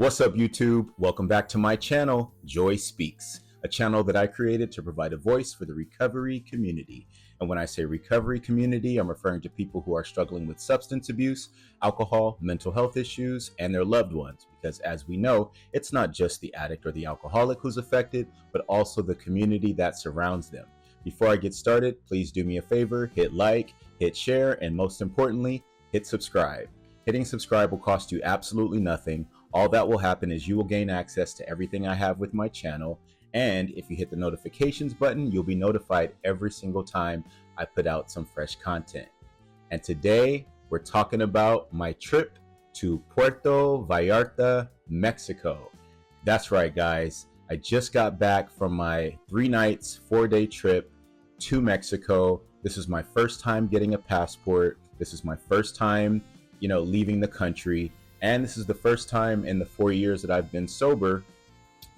What's up, YouTube? Welcome back to my channel, Joy Speaks, a channel that I created to provide a voice for the recovery community. And when I say recovery community, I'm referring to people who are struggling with substance abuse, alcohol, mental health issues, and their loved ones. Because as we know, it's not just the addict or the alcoholic who's affected, but also the community that surrounds them. Before I get started, please do me a favor, hit like, hit share, and most importantly, hit subscribe. Hitting subscribe will cost you absolutely nothing. All that will happen is you will gain access to everything I have with my channel. And if you hit the notifications button, you'll be notified every single time I put out some fresh content. And today we're talking about my trip to Puerto Vallarta, Mexico. That's right, guys. I just got back from my 3 nights, 4-day trip to Mexico. This is my first time getting a passport. This is my first time leaving the country. And this is the first time in the 4 years that I've been sober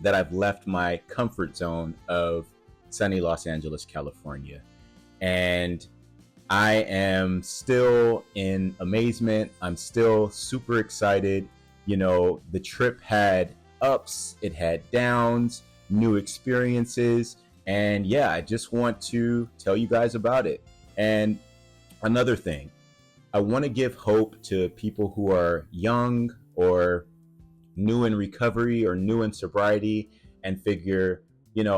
that I've left my comfort zone of sunny Los Angeles, California. And I am still in amazement. I'm still super excited. The trip had ups, it had downs, new experiences. And yeah, I just want to tell you guys about it. And another thing, I want to give hope to people who are young or new in recovery or new in sobriety and figure,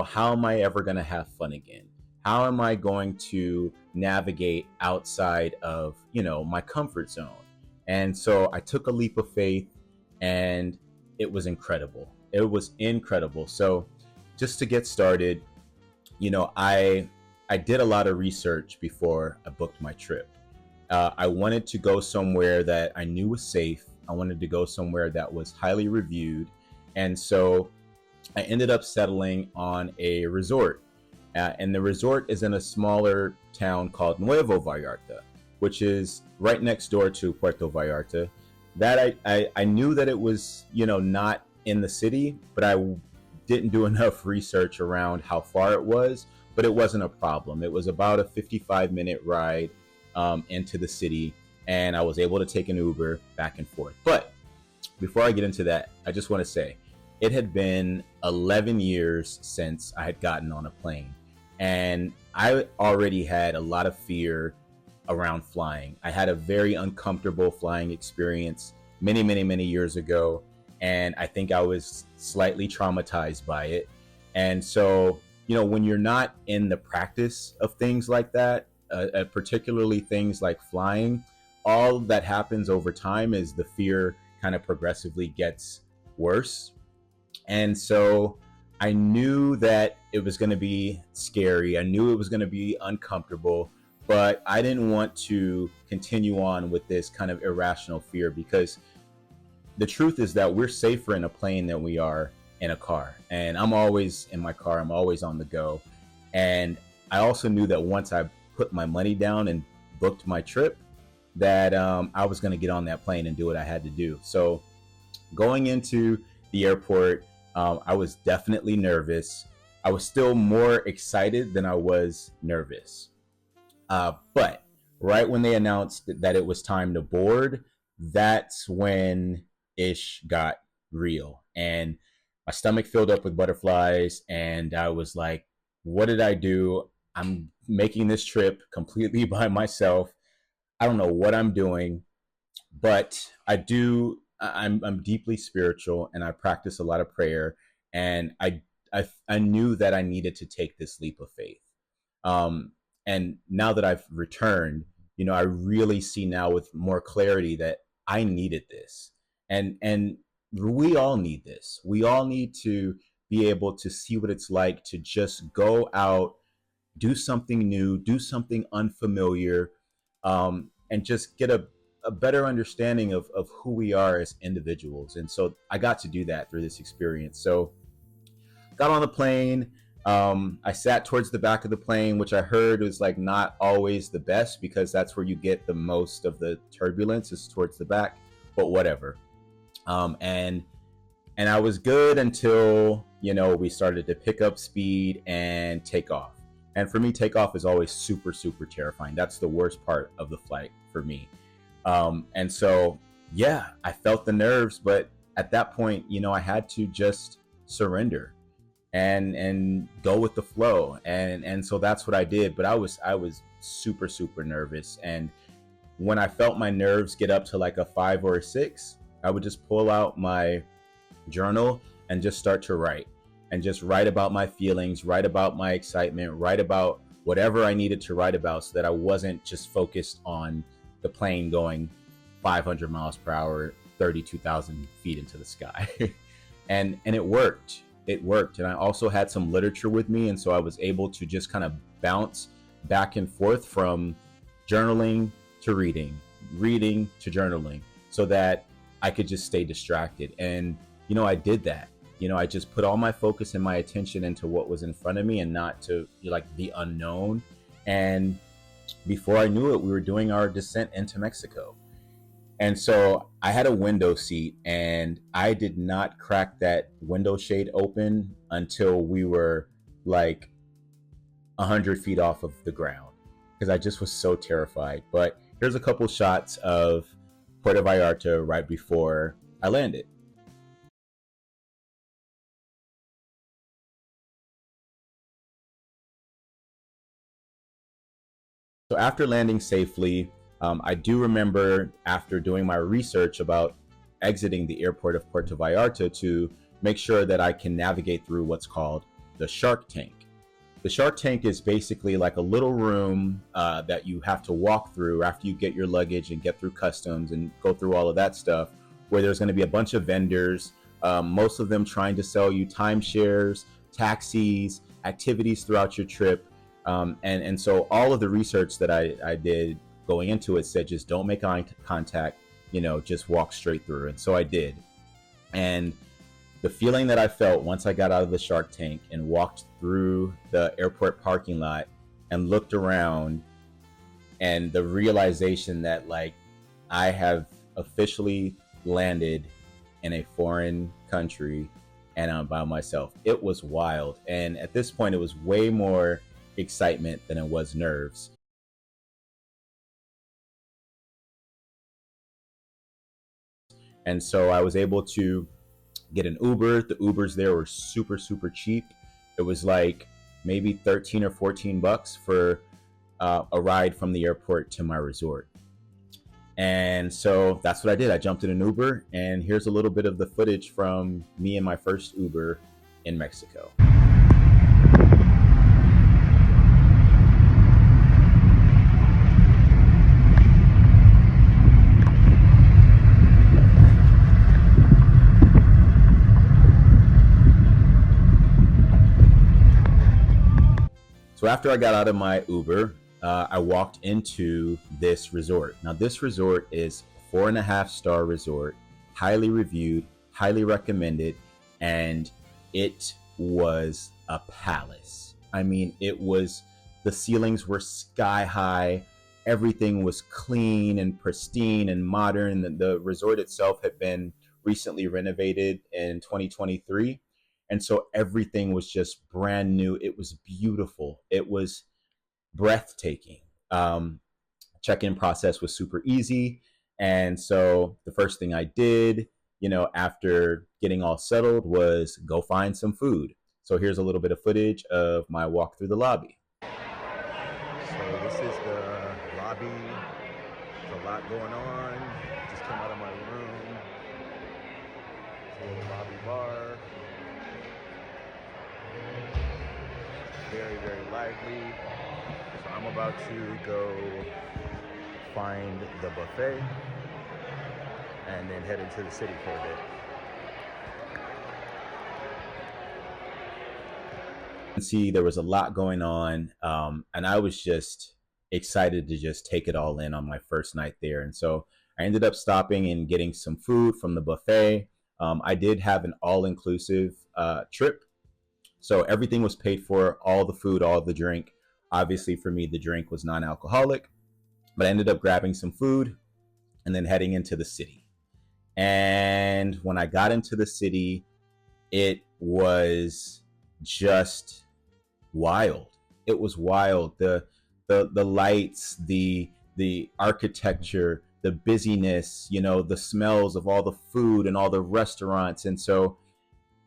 how am I ever going to have fun again? How am I going to navigate outside of, my comfort zone? And so I took a leap of faith and it was incredible. It was incredible. So just to get started, I did a lot of research before I booked my trip. I wanted to go somewhere that I knew was safe. I wanted to go somewhere that was highly reviewed. And so I ended up settling on a resort. And the resort is in a smaller town called Nuevo Vallarta, which is right next door to Puerto Vallarta. That I knew that it was, not in the city, but I didn't do enough research around how far it was, but it wasn't a problem. It was about a 55-minute ride into the city, and I was able to take an Uber back and forth. But before I get into that, I just want to say it had been 11 years since I had gotten on a plane, and I already had a lot of fear around flying. I had a very uncomfortable flying experience many years ago, and I think I was slightly traumatized by it. And so, when you're not in the practice of things like that, particularly things like flying, all that happens over time is the fear kind of progressively gets worse. And so I knew that it was going to be scary. I knew it was going to be uncomfortable, but I didn't want to continue on with this kind of irrational fear, because the truth is that we're safer in a plane than we are in a car. And I'm always in my car. I'm always on the go. And I also knew that once I put my money down and booked my trip, that I was going to get on that plane and do what I had to do. So going into the airport, I was definitely nervous. I was still more excited than I was nervous. But right when they announced that it was time to board, that's when ish got real. And my stomach filled up with butterflies, and I was like, what did I do? I'm making this trip completely by myself. I don't know what I'm doing, but I'm deeply spiritual, and I practice a lot of prayer. And I knew that I needed to take this leap of faith. And now that I've returned, I really see now with more clarity that I needed this. And we all need this. We all need to be able to see what it's like to just go out, do something new, do something unfamiliar, and just get a better understanding of who we are as individuals. And so I got to do that through this experience. So got on the plane. I sat towards the back of the plane, which I heard was like not always the best, because that's where you get the most of the turbulence, is towards the back, but whatever. And I was good until, we started to pick up speed and take off. And for me, takeoff is always super terrifying. That's the worst part of the flight for me. And so, yeah, I felt the nerves, but at that point, I had to just surrender and go with the flow. And so that's what I did. But I was super, super nervous. And when I felt my nerves get up to like a 5 or a 6, I would just pull out my journal and just start to write, and just write about my feelings, write about my excitement, write about whatever I needed to write about, so that I wasn't just focused on the plane going 500 miles per hour, 32,000 feet into the sky. And it worked. It worked. And I also had some literature with me. And so I was able to just kind of bounce back and forth from journaling to reading, reading to journaling, so that I could just stay distracted. And, I did that. I just put all my focus and my attention into what was in front of me, and not to like the unknown. And before I knew it, we were doing our descent into Mexico. And so I had a window seat, and I did not crack that window shade open until we were like 100 feet off of the ground, because I just was so terrified. But here's a couple shots of Puerto Vallarta right before I landed. So after landing safely, I do remember, after doing my research about exiting the airport of Puerto Vallarta, to make sure that I can navigate through what's called the Shark Tank. The Shark Tank is basically like a little room that you have to walk through after you get your luggage and get through customs and go through all of that stuff, where there's going to be a bunch of vendors, most of them trying to sell you timeshares, taxis, activities throughout your trip. And so all of the research that I did going into it said, just don't make eye contact, just walk straight through. And so I did. And the feeling that I felt once I got out of the Shark Tank and walked through the airport parking lot and looked around, and the realization that, like, I have officially landed in a foreign country and I'm by myself. It was wild. And at this point, it was way more excitement than it was nerves. And so I was able to get an Uber. The Ubers there were super, super cheap. It was like maybe 13 or 14 bucks for a ride from the airport to my resort. And so that's what I did. I jumped in an Uber, and here's a little bit of the footage from me and my first Uber in Mexico. So after I got out of my Uber, I walked into this resort. Now, this resort is a 4.5-star resort, highly reviewed, highly recommended, and it was a palace. I mean, the ceilings were sky high. Everything was clean and pristine and modern. The resort itself had been recently renovated in 2023. And so everything was just brand new. It was beautiful. It was breathtaking. Check-in process was super easy. And so the first thing I did, after getting all settled, was go find some food. So here's a little bit of footage of my walk through the lobby. So this is the lobby. There's a lot going on. Just came out of my room. It's a little lobby bar. Very, very lively. So I'm about to go find the buffet and then head into the city for a bit. See, there was a lot going on, and I was just excited to just take it all in on my first night there. And so I ended up stopping and getting some food from the buffet. I did have an all-inclusive trip, so everything was paid for, all the food, all the drink. Obviously, for me, the drink was non-alcoholic, but I ended up grabbing some food and then heading into the city. And when I got into the city, it was just wild. It was wild. The lights, the architecture, the busyness, the smells of all the food and all the restaurants. And so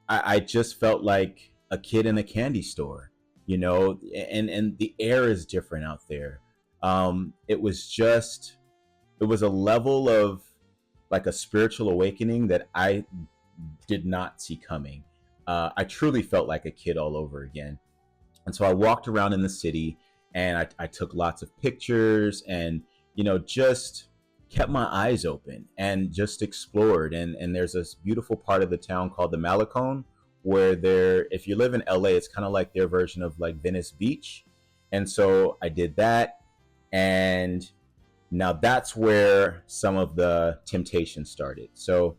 I just felt like a kid in a candy store, and the air is different out there. It was a level of like a spiritual awakening that I did not see coming. I truly felt like a kid all over again. And so I walked around in the city, and I took lots of pictures, and, just kept my eyes open and just explored. And there's this beautiful part of the town called the Malecon, where if you live in LA, it's kind of like their version of like Venice Beach. And so I did that. And now that's where some of the temptation started. So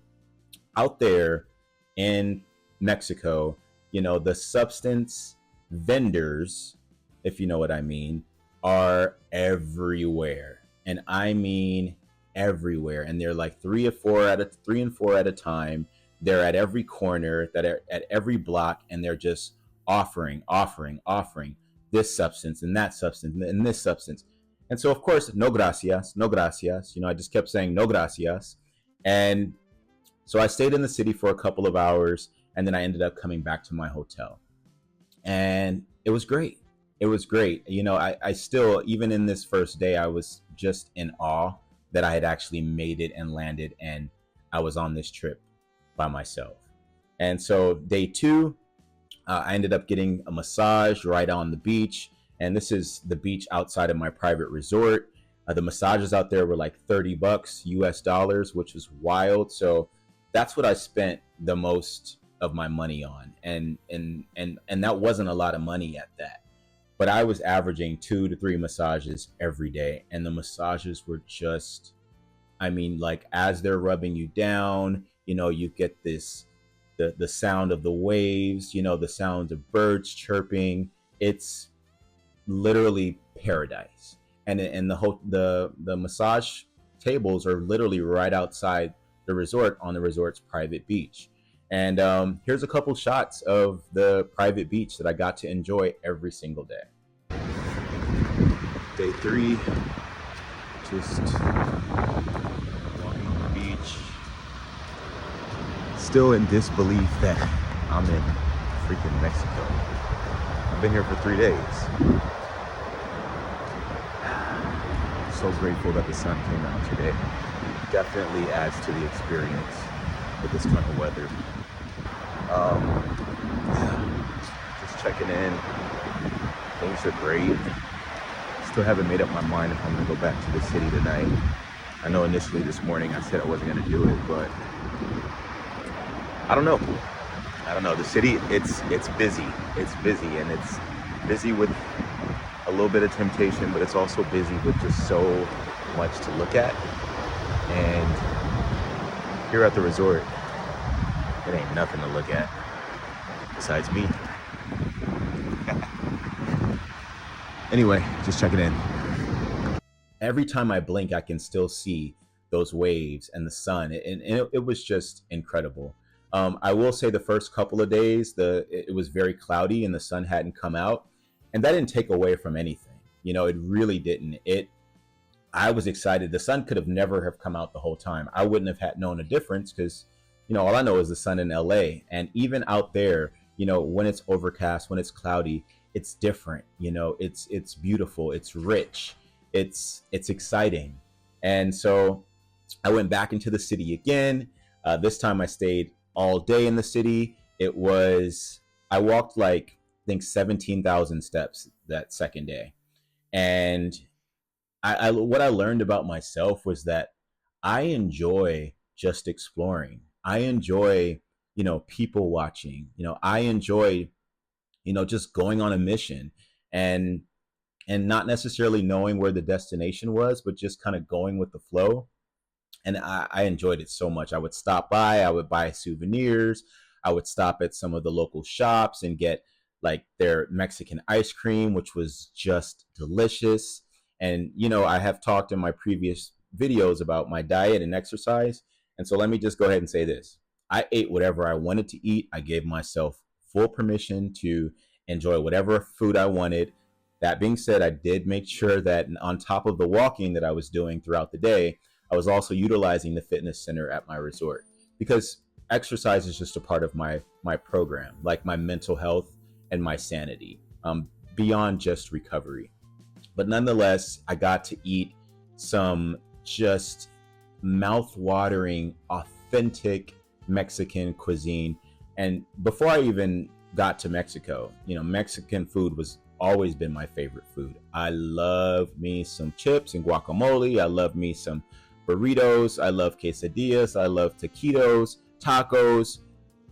out there in Mexico, the substance vendors, if you know what I mean, are everywhere. And I mean everywhere. And they're like three and four at a time. They're at every corner, that are at every block, and they're just offering this substance and that substance and this substance. And so, of course, no gracias, no gracias. I just kept saying no gracias. And so I stayed in the city for a couple of hours, and then I ended up coming back to my hotel. And it was great. It was great. I still, even in this first day, I was just in awe that I had actually made it and landed, and I was on this trip by myself. And so day two, I ended up getting a massage right on the beach. And this is the beach outside of my private resort. The massages out there were like $30 US dollars, which was wild. So that's what I spent the most of my money on. And that wasn't a lot of money at that. But I was averaging 2 to 3 massages every day. And the massages were just, like, as they're rubbing you down, you get this, the sound of the waves, the sound of birds chirping. It's literally paradise. And the massage tables are literally right outside the resort, on the resort's private beach. And here's a couple shots of the private beach that I got to enjoy every single day. Day 3, just walking on the beach, still in disbelief that I'm in freaking Mexico. I've been here for 3 days. So grateful that the sun came out today. Definitely adds to the experience with this kind of weather. Just checking in. Things are great. Still haven't made up my mind if I'm gonna go back to the city tonight. I know initially this morning I said I wasn't gonna do it, but I don't know. The city, it's busy. It's busy, and it's busy with a little bit of temptation, but it's also busy with just so much to look at. And here at the resort, it ain't nothing to look at besides me. Anyway, just checking in. Every time I blink, I can still see those waves and the sun, and it was just incredible. I will say the first couple of days, it was very cloudy and the sun hadn't come out, and that didn't take away from anything. It really didn't. I was excited. The sun could have never have come out the whole time. I wouldn't have known a difference, because all I know is the sun in LA. And even out there, when it's overcast, when it's cloudy, it's different. It's beautiful, it's rich, it's exciting. And so I went back into the city again. This time I stayed all day in the city. I walked like, I think 17,000 steps that second day. And what I learned about myself was that I enjoy just exploring. I enjoy, people watching. I enjoy, just going on a mission, and not necessarily knowing where the destination was, but just kind of going with the flow. And I enjoyed it so much. I would stop by, I would buy souvenirs, I would stop at some of the local shops and get like their Mexican ice cream, which was just delicious. And, I have talked in my previous videos about my diet and exercise. And so let me just go ahead and say this. I ate whatever I wanted to eat. I gave myself full permission to enjoy whatever food I wanted. That being said, I did make sure that on top of the walking that I was doing throughout the day, I was also utilizing the fitness center at my resort because exercise is just a part of my program, like my mental health and my sanity, beyond just recovery. But nonetheless, I got to eat some just mouth-watering, authentic Mexican cuisine. And before I even got to Mexico, Mexican food was always been my favorite food. I love me some chips and guacamole. I love me some burritos. I love quesadillas. I love taquitos, tacos.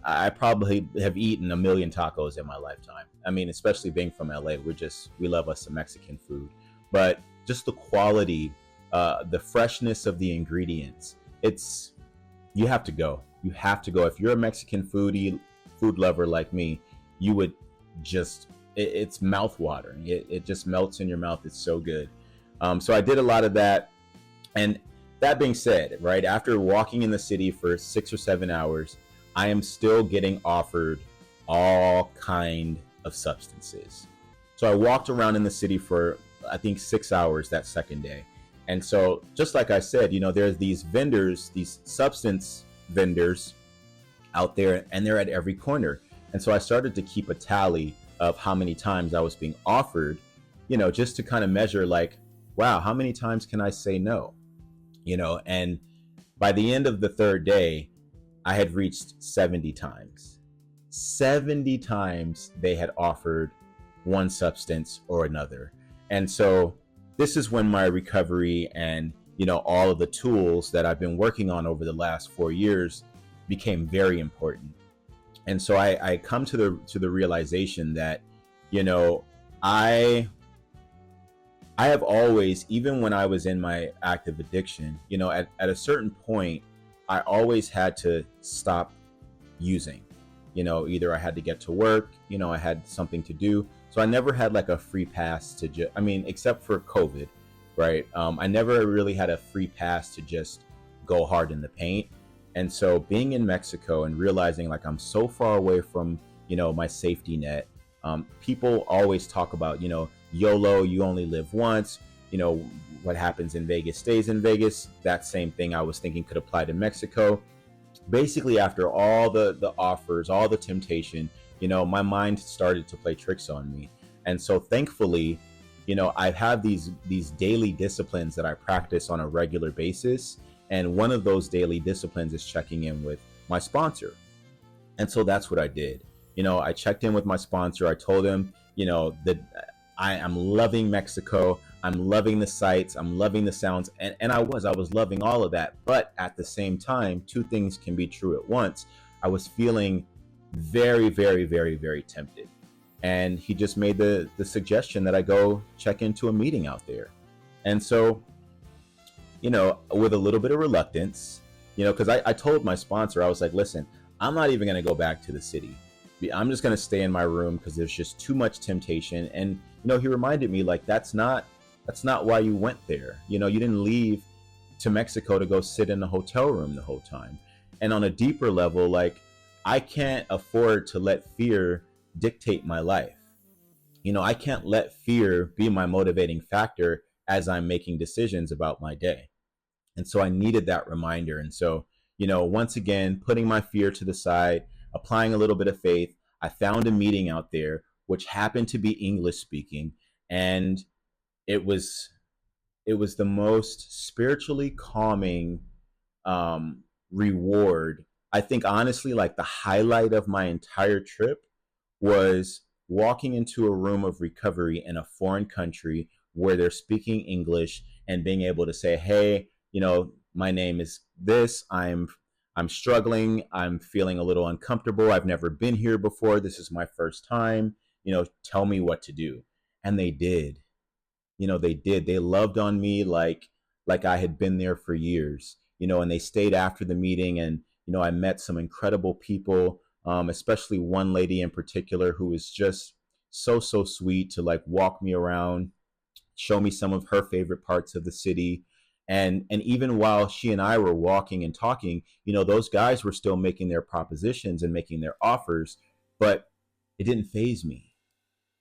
I probably have eaten a million tacos in my lifetime. I mean, especially being from LA, we love us some Mexican food, but just the quality, the freshness of the ingredients. It's You have to go. You have to go. If you're a Mexican food lover like me, you would just it's mouth watering. It just melts in your mouth. It's so good. So I did a lot of that, and that being said, right after walking in the city for 6 or 7 hours, I am still getting offered all kind of substances. So I walked around in the city for I think 6 hours that second day. And so just like I said, there's these vendors, these substance vendors out there, and they're at every corner. And so I started to keep a tally of how many times I was being offered, just to kind of measure like, wow, how many times can I say no? And by the end of the third day, I had reached 70 times. 70 times they had offered one substance or another. And so this is when my recovery and, all of the tools that I've been working on over the last 4 years became very important. And so I come to the realization that, I have always, even when I was in my active addiction, at a certain point, I always had to stop using. Either I had to get to work, I had something to do. So I never had like a free pass to except for COVID, right? I never really had a free pass to just go hard in the paint. And so being in Mexico and realizing like I'm so far away from, my safety net, people always talk about, YOLO, you only live once, what happens in Vegas stays in Vegas. That same thing I was thinking could apply to Mexico. Basically, after all the offers, all the temptation, my mind started to play tricks on me. And so thankfully, I have these daily disciplines that I practice on a regular basis. And one of those daily disciplines is checking in with my sponsor. And so that's what I did. I checked in with my sponsor. I told him, that I'm loving Mexico. I'm loving the sights. I'm loving the sounds. And I was loving all of that. But at the same time, two things can be true at once. I was feeling very, very, very, very tempted. And he just made the suggestion that I go check into a meeting out there. And so, with a little bit of reluctance, because I told my sponsor, I was like, listen, I'm not even going to go back to the city. I'm just going to stay in my room because there's just too much temptation. And, he reminded me like, that's not why you went there. You didn't leave to Mexico to go sit in a hotel room the whole time. And on a deeper level, like, I can't afford to let fear dictate my life. I can't let fear be my motivating factor as I'm making decisions about my day. And so I needed that reminder. And so, once again, putting my fear to the side, applying a little bit of faith, I found a meeting out there, which happened to be English speaking. And it was the most spiritually calming reward. I think honestly, like the highlight of my entire trip was walking into a room of recovery in a foreign country where they're speaking English and being able to say, hey, my name is this. I'm struggling. I'm feeling a little uncomfortable. I've never been here before. This is my first time. Tell me what to do. And they did. They did. They loved on me like I had been there for years. And they stayed after the meeting, and I met some incredible people, especially one lady in particular who was just so sweet to like walk me around, show me some of her favorite parts of the city. And even while she and I were walking and talking, those guys were still making their propositions and making their offers, but it didn't faze me.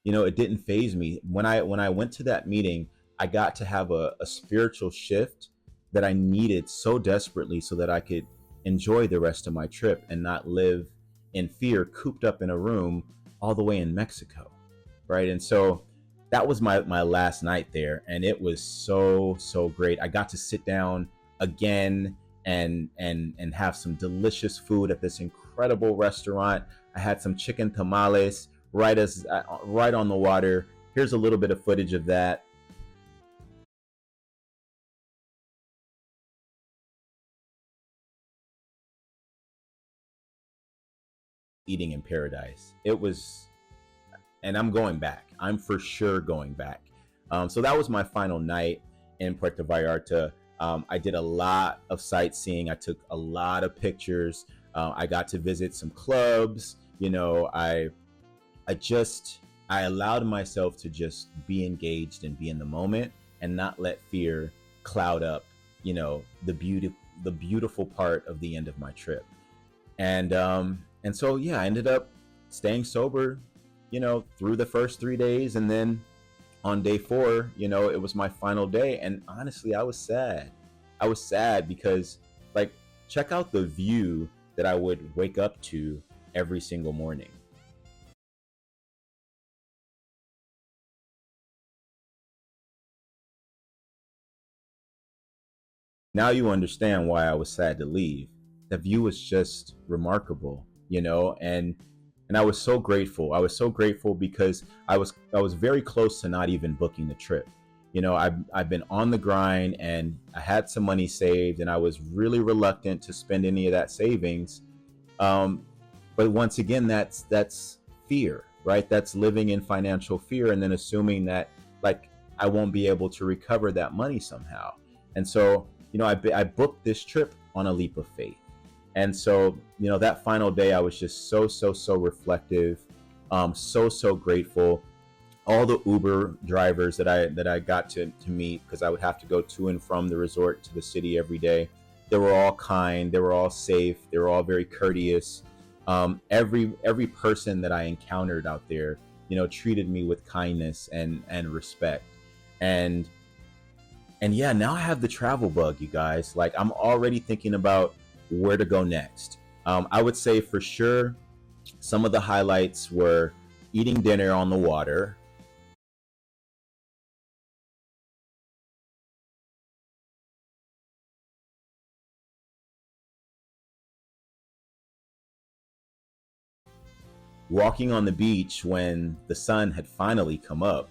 It didn't faze me. When I went to that meeting, I got to have a spiritual shift that I needed so desperately so that I could enjoy the rest of my trip and not live in fear, cooped up in a room all the way in Mexico, right? And so that was my last night there, and it was so great. I got to sit down again and have some delicious food at this incredible restaurant. I had some chicken tamales right on the water. Here's a little bit of footage of that. Eating in paradise. It was, and I'm going back. I'm for sure going back. So that was my final night in Puerto Vallarta. I did a lot of sightseeing. I took a lot of pictures. I got to visit some clubs. I allowed myself to just be engaged and be in the moment and not let fear cloud up, the beautiful part of the end of my trip. And so yeah, I ended up staying sober, through the first 3 days, and then on day four, it was my final day, and honestly, I was sad. I was sad because, like, check out the view that I would wake up to every single morning. Now you understand why I was sad to leave. The view was just remarkable, and I was so grateful. I was so grateful because I was very close to not even booking the trip. I've been on the grind and I had some money saved, and I was really reluctant to spend any of that savings. Um, but once again, that's fear, right? That's living in financial fear, and then assuming that, like, I won't be able to recover that money somehow. And so, I booked this trip on a leap of faith. And so, that final day, I was just so reflective, so grateful. All the Uber drivers that I got to meet, because I would have to go to and from the resort to the city every day, they were all kind, they were all safe, they were all very courteous. Every person that I encountered out there, treated me with kindness and respect. And and yeah, now I have the travel bug, you guys. Like, I'm already thinking about where to go next. I would say for sure some of the highlights were eating dinner on the water, walking on the beach when the sun had finally come up,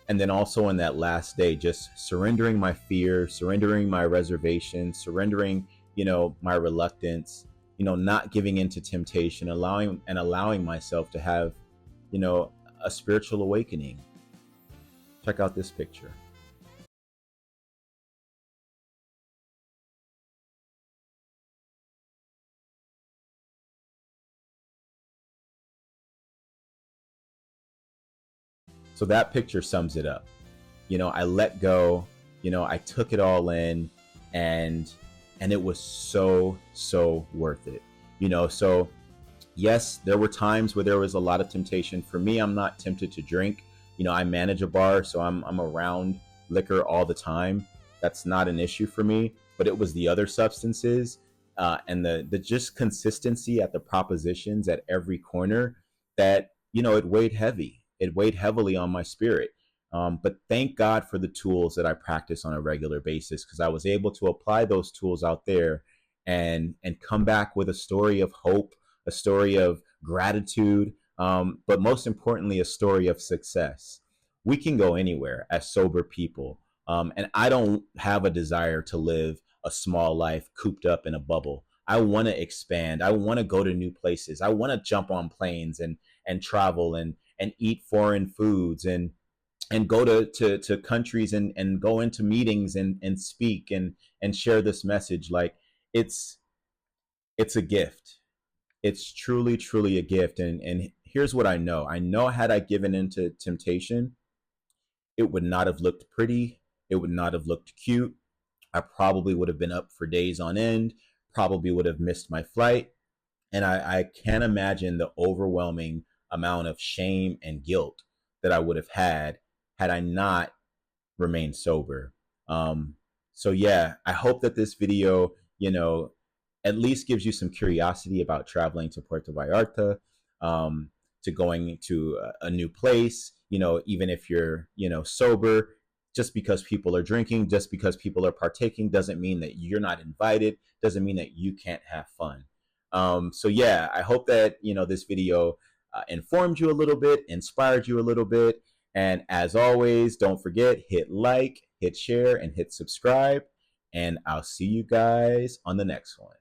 and then also on that last day, just surrendering my fear, surrendering my reservation, surrendering, my reluctance, not giving into temptation, allowing myself to have, you know, a spiritual awakening. Check out this picture. So that picture sums it up. I let go, I took it all in, and it was so worth it. So yes, there were times where there was a lot of temptation. For me, I'm not tempted to drink. I manage a bar, so I'm around liquor all the time. That's not an issue for me. But it was the other substances, and the just consistency at the propositions at every corner that, it weighed heavy. It weighed heavily on my spirit. But thank God for the tools that I practice on a regular basis, because I was able to apply those tools out there and come back with a story of hope, a story of gratitude, but most importantly, a story of success. We can go anywhere as sober people. And I don't have a desire to live a small life cooped up in a bubble. I want to expand. I want to go to new places. I want to jump on planes and travel and eat foreign foods and go to countries and go into meetings and speak and share this message. Like, it's it's a gift. It's truly a gift. And here's what I know, had I given into temptation, it would not have looked pretty, it would not have looked cute. I probably would have been up for days on end, probably would have missed my flight. And I can't imagine the overwhelming amount of shame and guilt that I would have had I not remained sober. Um, so yeah, I hope that this video, at least gives you some curiosity about traveling to Puerto Vallarta, um, to going to a new place. Even if you're, sober, just because people are drinking, just because people are partaking, doesn't mean that you're not invited. Doesn't mean that you can't have fun. So yeah, I hope that this video informed you a little bit, inspired you a little bit, and as always, don't forget, hit like, hit share, and hit subscribe. And I'll see you guys on the next one.